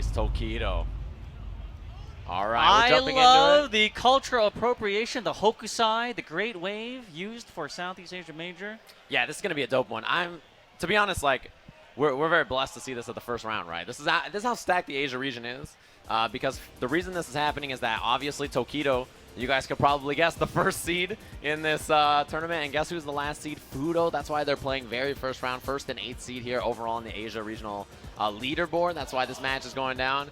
Tokido. All right, we're jumping I love into it. the cultural appropriation, the Hokusai, the Great Wave used for Southeast Asia Major. Yeah, this is gonna be a dope one. To be honest, like, we're very blessed to see this at the first round, right? This is how stacked the Asia region is, because the reason this is happening is that obviously Tokido, you guys could probably guess, the first seed in this tournament, and guess who's the last seed? Fuudo. That's why they're playing very first round, first and 8th seed here overall in the Asia regional leaderboard. That's why this match is going down.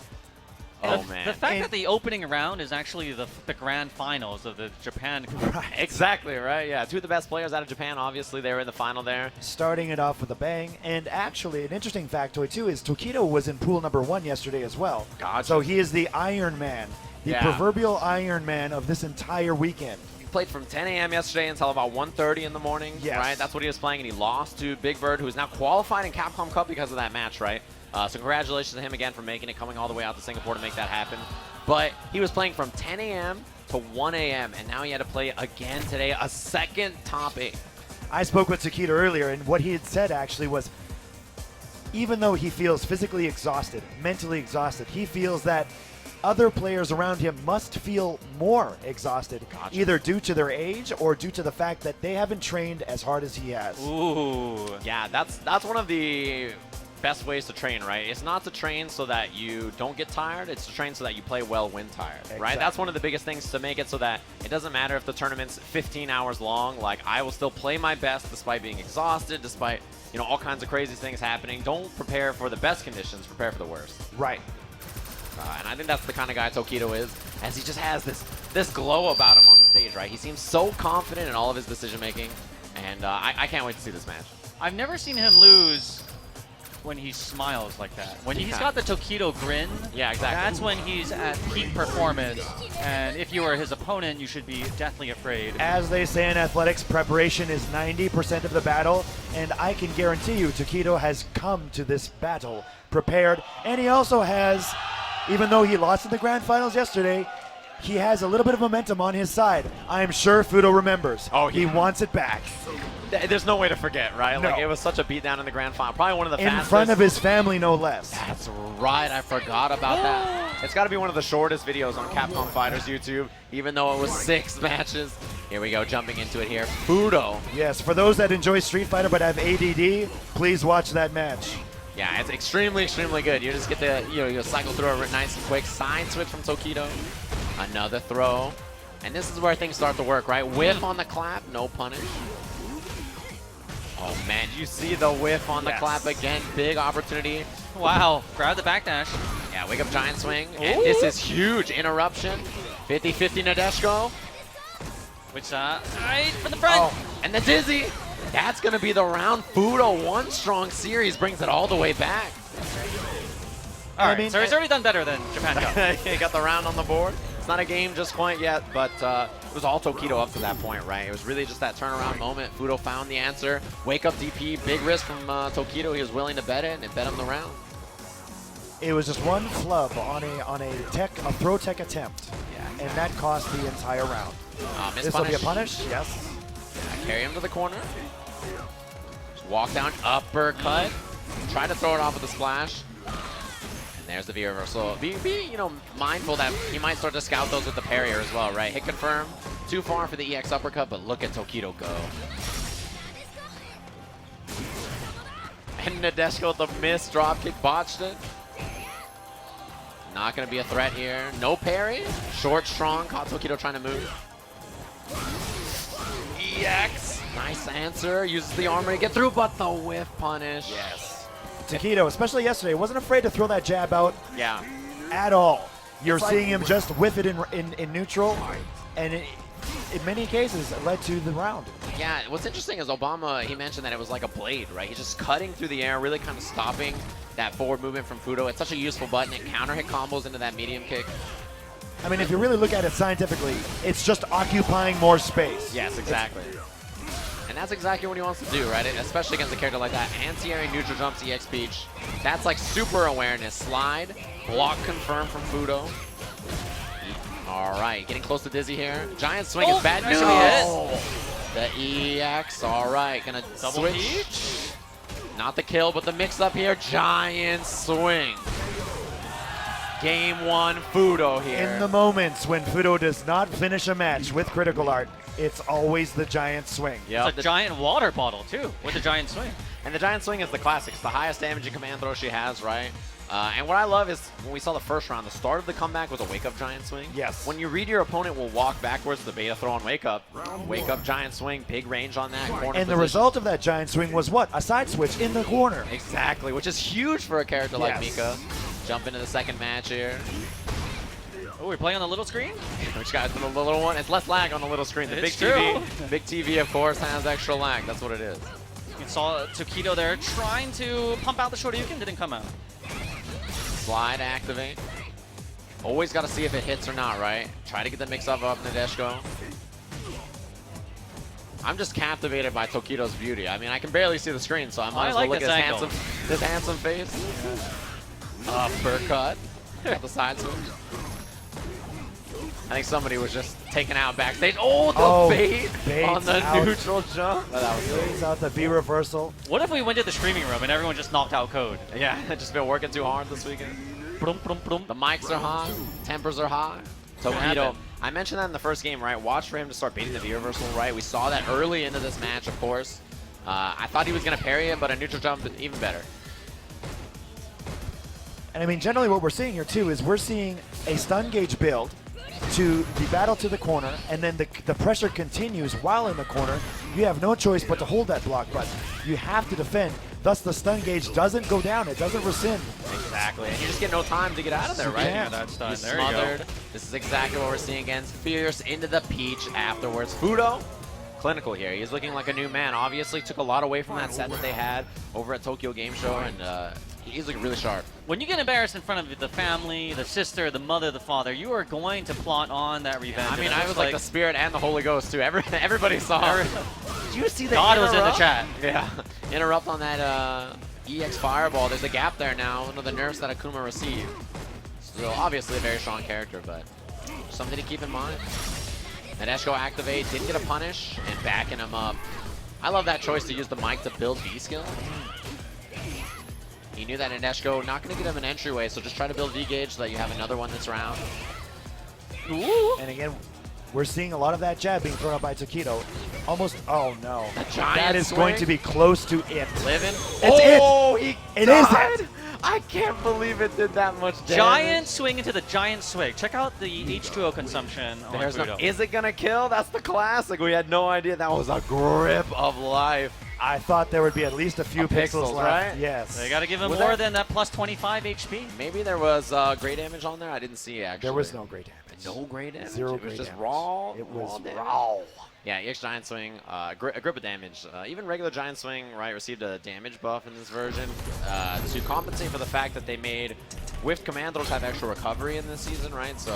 Oh, man. The fact that the opening round is actually the grand finals of the Japan group. Right. Exactly, right? Yeah, two of the best players out of Japan, obviously, they were in the final there. Starting it off with a bang. And actually, an interesting factoid, too, is Tokido was in pool number 1 yesterday as well. Gotcha. So he is the Iron Man, the proverbial Iron Man of this entire weekend. He played from 10 a.m. yesterday until about 1:30 in the morning, right? That's what he was playing, and he lost to Big Bird, who is now qualified in Capcom Cup because of that match, right? So congratulations to him again for making it, coming all the way out to Singapore to make that happen. But he was playing from 10 a.m. to 1 a.m., and now he had to play again today, a second top 8. I spoke with Tokido earlier, and what he had said actually was, even though he feels physically exhausted, mentally exhausted, he feels that other players around him must feel more exhausted, either due to their age or due to the fact that they haven't trained as hard as he has. Ooh. Yeah, that's one of the best ways to train, right? It's not to train so that you don't get tired. It's to train so that you play well when tired, right? That's one of the biggest things, to make it so that it doesn't matter if the tournament's 15 hours long. Like, I will still play my best despite being exhausted, despite, you know, all kinds of crazy things happening. Don't prepare for the best conditions, prepare for the worst. Right. And I think that's the kind of guy Tokido is, as he just has this glow about him on the stage, right? He seems so confident in all of his decision making, and I can't wait to see this match. I've never seen him lose when he smiles like that. When he's got the Tokido grin, that's when he's at peak performance. And if you are his opponent, you should be deathly afraid. As they say in athletics, preparation is 90% of the battle, and I can guarantee you Tokido has come to this battle prepared, and he also has, even though he lost in the grand finals yesterday, he has a little bit of momentum on his side. I am sure Fuudo remembers. Oh, he wants it back. There's no way to forget, right? No. Like, it was such a beatdown in the grand final. Probably one of the fastest. In front of his family, no less. That's right. I forgot about that. It's got to be one of the shortest videos on Capcom Fighters YouTube, even though it was 6 matches. Here we go, jumping into it here. Fuudo. Yes, for those that enjoy Street Fighter but have ADD, please watch that match. Yeah, it's extremely, extremely good. You just get to, you cycle through it nice and quick. Side switch from Tokido. Another throw. And this is where things start to work, right? Whiff on the clap, no punish. Oh, man, you see the whiff on the clap again. Big opportunity. Wow, grab the backdash. Yeah, wake up giant swing. And this is huge. Interruption. 50-50 Nadeshko. Which, right for the front. And the dizzy. That's going to be the round. Fuudo, one strong series, brings it all the way back. All right, so he's already done better than Japan Cup. He got the round on the board. It's not a game just quite yet, but it was all Tokido up to that point, right? It was really just that turnaround moment. Fuudo found the answer. Wake up DP, big risk from Tokido. He was willing to bet it, and bet him the round. It was just one flub on a throw tech attempt, and that cost the entire round. This will be a punish, yes. Carry him to the corner. Just walk down, uppercut. Try to throw it off with a splash. And there's the V reversal. Be mindful that he might start to scout those with the parrier as well, right? Hit confirm. Too far for the EX uppercut, but look at Tokido go. And Nadeshko with the miss drop kick, botched it. Not going to be a threat here. No parry. Short, strong. Caught Tokido trying to move. EX. Nice answer. Uses the armor to get through, but the whiff punish. Yes. Tokido, especially yesterday, wasn't afraid to throw that jab out at all. You're seeing him just whiff it in neutral, and in many cases, it led to the round. Yeah, what's interesting is Obama, he mentioned that it was like a blade, right? He's just cutting through the air, really kind of stopping that forward movement from Fuudo. It's such a useful button. It counter hit combos into that medium kick. I mean, if you really look at it scientifically, it's just occupying more space. Yes, exactly. And that's exactly what he wants to do, right? Especially against a character like that. Anti-airing neutral jumps EX Peach. That's like super awareness. Slide, block confirmed from Fuudo. All right, getting close to Dizzy here. Giant swing is bad news. The EX, all right, gonna double switch. Peach. Not the kill, but the mix up here. Giant swing. Game 1, Fuudo here. In the moments when Fuudo does not finish a match with critical art, it's always the giant swing. Yep. It's a giant water bottle, too, with a giant swing. And the giant swing is the classic. It's the highest damaging command throw she has, right? And what I love is when we saw the first round, the start of the comeback was a wake-up giant swing. Yes. When you read your opponent will walk backwards, the beta throw and wake-up giant swing, big range on that corner And position. the result of that giant swing was what? A side switch in the corner. Exactly, which is huge for a character like Yes. Mika. Jump into the second match here. Oh, we're playing on the little screen? Which guy's the little one? It's less lag on the little screen. The big It's true. TV, big TV, of course, has extra lag. That's what it is. You saw Tokido there trying to pump out the Shoryuken, didn't come out. Slide activate. Always got to see if it hits or not, right? Try to get the mix-up up Nadeshko. I'm just captivated by Tokido's beauty. I mean, I can barely see the screen, so I might as well look at his handsome face. Uppercut. Got the side switch. I think somebody was just taken out backstage. Oh, the bait on the neutral jump. Oh, that was Baits out the B reversal. What if we went to the streaming room and everyone just knocked out code? Yeah, just been working too hard this weekend. The mics are high, tempers are high. Tokido, I mentioned that in the first game, right? Watch for him to start baiting the V reversal, right? We saw that early into this match, of course. I thought he was going to parry it, but a neutral jump is even better. And I mean, generally what we're seeing here too is we're seeing a stun gauge build to the battle to the corner, and then the pressure continues while in the corner. You have no choice but to hold that block button. You have to defend. Thus, the stun gauge doesn't go down. It doesn't rescind. Exactly. And you just get no time to get out of there, right? Yeah, that's done. There Smothered. you go. This is exactly what we're seeing against Fierce into the Peach afterwards. Fuudo, clinical here. He's looking like a new man. Obviously, took a lot away from that set that they had over at Tokyo Game Show, and he's looking really sharp. When you get embarrassed in front of the family, the sister, the mother, the father, you are going to plot on that revenge. Yeah, I mean, I was like the Spirit and the Holy Ghost, too. Everybody saw. Did you see that? God was in the chat. Yeah. Interrupt on that EX Fireball. There's a gap there now. One of the nerfs that Akuma received. So obviously a very strong character, but something to keep in mind. Nadeshko activate, didn't get a punish, and backing him up. I love that choice to use the mic to build V skill. He knew that Nadeshko not going to get him an entryway, so just try to build V gauge so that you have another one this round. Ooh. And again, we're seeing a lot of that jab being thrown out by Tokido. Almost, oh no. That is going to be close to it. Living. It's it is it. I can't believe it did that much damage. Giant swing into the giant swing. Check out the H2O consumption on Fuudo. Is it going to kill? That's the classic. We had no idea. That was a grip of life. I thought there would be at least a few pixels left. Right? Yes. They got to give him more than that plus 25 HP. Maybe there was great damage on there. I didn't see actually. There was no great damage. No great damage. Zero it was great just damage. raw. It was raw. Yeah, EX Giant Swing, a grip of damage. Even regular Giant Swing, right, received a damage buff in this version to compensate for the fact that they made Whiffed Commandos have extra recovery in this season, right? So,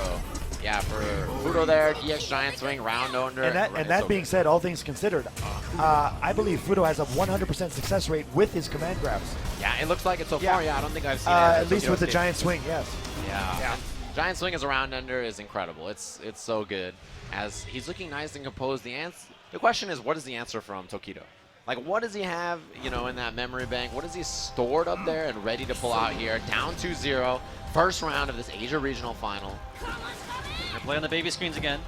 yeah, for Fuudo there, EX Giant Swing, round under. And that being said, all things considered, I believe Fuudo has a 100% success rate with his command grabs. Yeah, it looks like it so far. Yeah, I don't think I've seen it. At least with the Giant Swing, yes. Yeah. Giant Swing as a round under is incredible. It's so good. As he's looking nice and composed, the question is, what is the answer from Tokido? Like, what does he have, in that memory bank? What is he stored up there and ready to pull out here? Down 2-0, first round of this Asia Regional Final. Gonna play on the baby screens again.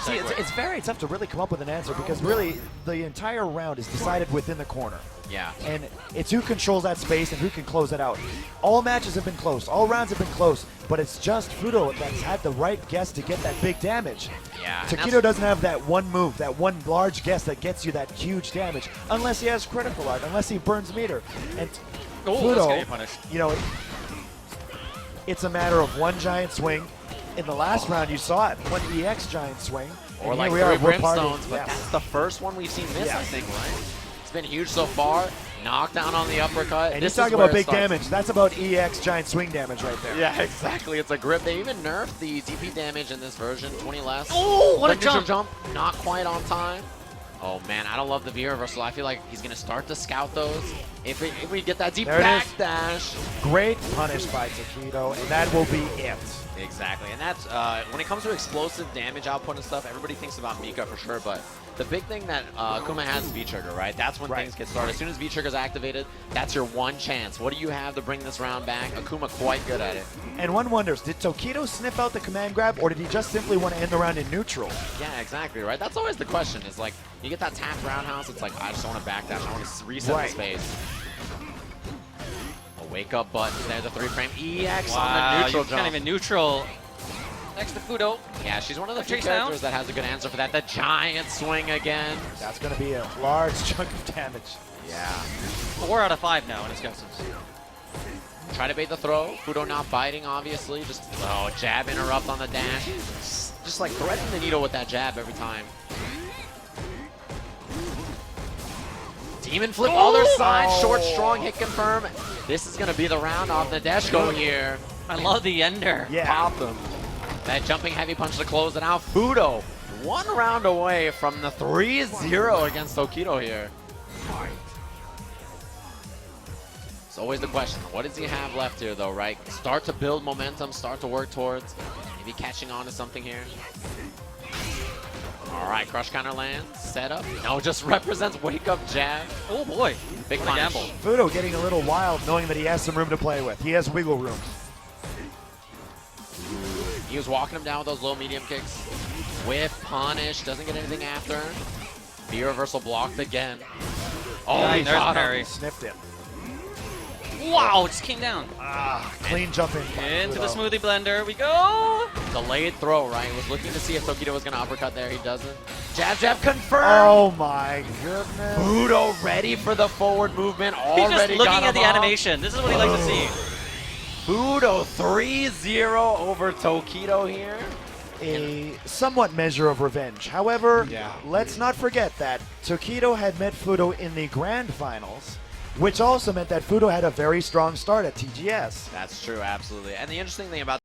See, it's very tough to really come up with an answer because really the entire round is decided within the corner. Yeah. And it's who controls that space and who can close it out. All matches have been close. All rounds have been close. But it's just Fuudo that's had the right guess to get that big damage. Yeah. Tokido doesn't have that one move, that one large guess that gets you that huge damage, unless he has critical art, unless he burns meter. And Fuudo, it's a matter of one giant swing. In the last round, you saw it, one EX giant swing. Or and like here we are, three brimstones, but yes. that's the first one we've seen miss, I think, right? It's been huge so far. Knockdown on the uppercut. And this talking about big damage. That's about EX giant swing damage right there. Yeah, exactly. It's a grip. They even nerfed the DP damage in this version, 20 less. Oh, what a jump! Not quite on time. Oh man, I don't love the V reversal. I feel like he's gonna start to scout those. If we get that deep back dash. Great punish by Tokido, and that will be it. Exactly, and that's when it comes to explosive damage output and stuff, everybody thinks about Mika for sure, but the big thing that Akuma has is V-Trigger, right? That's when things get started. As soon as V-Trigger is activated, that's your one chance. What do you have to bring this round back? Akuma quite good at it. And one wonders, did Tokido sniff out the command grab, or did he just simply want to end the round in neutral? Yeah, exactly, right? That's always the question, is like, you get that tapped roundhouse, it's like, I just want to backdash, I want to reset the space. A wake-up button there, the 3-frame EX on the neutral jump. Can't even neutral. Next to Fuudo. Yeah, she's one of the few characters that has a good answer for that. The giant swing again. That's going to be a large chunk of damage. Yeah. 4 out of 5 now in his guesses. Try to bait the throw. Fuudo not biting, obviously. Just, jab interrupt on the dash. Just like threading the needle with that jab every time. Demon flip, other side, short, strong, hit confirm. This is going to be the round off Nadeshko here. I love the ender. Yeah. Pop him. That jumping heavy punch to close it out. Fuudo, 1 round away from the 3-0 against Tokido here. It's always the question, what does he have left here though, right? Start to build momentum, start to work towards maybe catching on to something here. All right, crush counter lands, setup. No, just represents wake up jab. Oh boy, big what a gamble. Fuudo getting a little wild, knowing that he has some room to play with. He has wiggle room. He was walking him down with those low medium kicks. Whiff, punish, doesn't get anything after. B reversal blocked again. Oh, nice. he got parry. Sniffed it. Wow, it just came down. Clean jump in. Into the smoothie blender we go. Delayed throw, right? Was looking to see if Tokido was going to uppercut there. He doesn't. Jab, jab, confirmed. Oh my goodness. Fuudo ready for the forward movement. He's just Already looking got at him the off. animation. This is what he likes to see. Fuudo 3-0 over Tokido here. A somewhat measure of revenge. However, let's not forget that Tokido had met Fuudo in the grand finals, which also meant that Fuudo had a very strong start at TGS. That's true, absolutely. And the interesting thing about